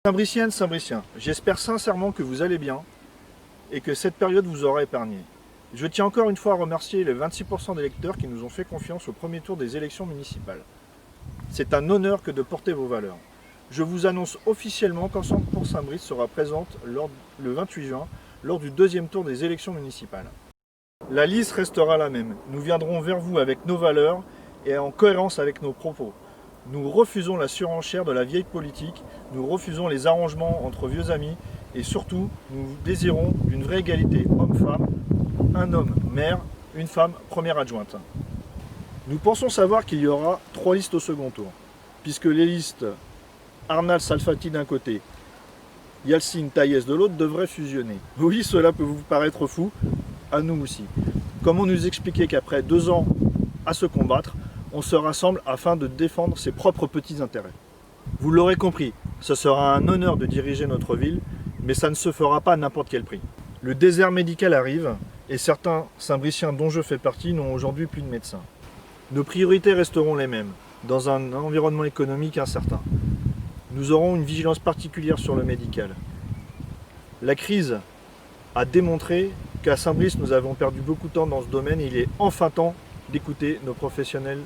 Saint-Briciennes, Saint-Briciens, j'espère sincèrement que vous allez bien et que cette période vous aura épargné. Je tiens encore une fois à remercier les 26% d'électeurs qui nous ont fait confiance au premier tour des élections municipales. C'est un honneur que de porter vos valeurs. Je vous annonce officiellement qu'Ensemble pour Saint-Brice sera présente le 28 juin lors du deuxième tour des élections municipales. La liste restera la même. Nous viendrons vers vous avec nos valeurs et en cohérence avec nos propos. Nous refusons la surenchère de la vieille politique, nous refusons les arrangements entre vieux amis et surtout, nous désirons une vraie égalité homme-femme, un homme maire, une femme première adjointe. Nous pensons savoir qu'il y aura 3 listes au second tour, puisque les listes Arnal Salfati d'un côté, Yalcin Taïez de l'autre devraient fusionner. Oui, cela peut vous paraître fou, à nous aussi. Comment nous expliquer qu'après 2 ans à se combattre, on se rassemble afin de défendre ses propres petits intérêts? Vous l'aurez compris, ce sera un honneur de diriger notre ville, mais ça ne se fera pas à n'importe quel prix. Le désert médical arrive, et certains Saint-Briciens dont je fais partie n'ont aujourd'hui plus de médecins. Nos priorités resteront les mêmes, dans un environnement économique incertain. Nous aurons une vigilance particulière sur le médical. La crise a démontré qu'à Saint-Brice, nous avons perdu beaucoup de temps dans ce domaine et il est enfin temps d'écouter nos professionnels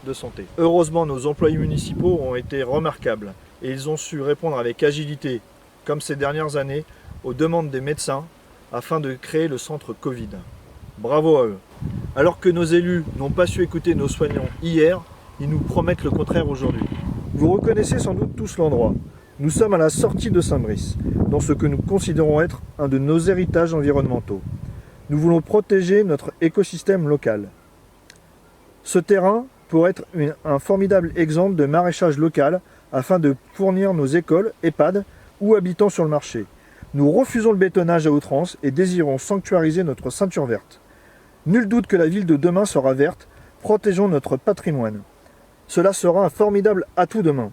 de santé. Heureusement, nos employés municipaux ont été remarquables et ils ont su répondre avec agilité, comme ces dernières années, aux demandes des médecins afin de créer le centre Covid. Bravo à eux. Alors que nos élus n'ont pas su écouter nos soignants hier, ils nous promettent le contraire aujourd'hui. Vous reconnaissez sans doute tous l'endroit. Nous sommes à la sortie de Saint-Brice, dans ce que nous considérons être un de nos héritages environnementaux. Nous voulons protéger notre écosystème local. Ce terrain pourrait être un formidable exemple de maraîchage local afin de fournir nos écoles, EHPAD ou habitants sur le marché. Nous refusons le bétonnage à outrance et désirons sanctuariser notre ceinture verte. Nul doute que la ville de demain sera verte, protégeons notre patrimoine. Cela sera un formidable atout demain.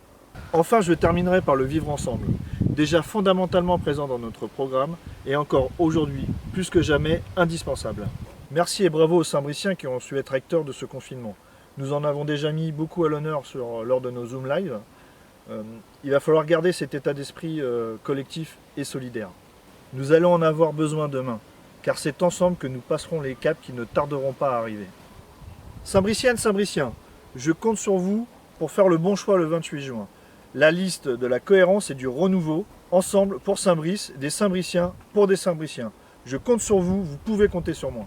Enfin, je terminerai par le vivre ensemble, déjà fondamentalement présent dans notre programme et encore aujourd'hui, plus que jamais, indispensable. Merci et bravo aux Saint-Briciens qui ont su être acteurs de ce confinement. Nous en avons déjà mis beaucoup à l'honneur lors de nos Zoom Live. Il va falloir garder cet état d'esprit collectif et solidaire. Nous allons en avoir besoin demain, car c'est ensemble que nous passerons les caps qui ne tarderont pas à arriver. Saint-Briciennes, Saint-Briciens, je compte sur vous pour faire le bon choix le 28 juin. La liste de la cohérence et du renouveau, ensemble pour Saint-Brice, des Saint-Briciens pour des Saint-Briciens. Je compte sur vous, vous pouvez compter sur moi.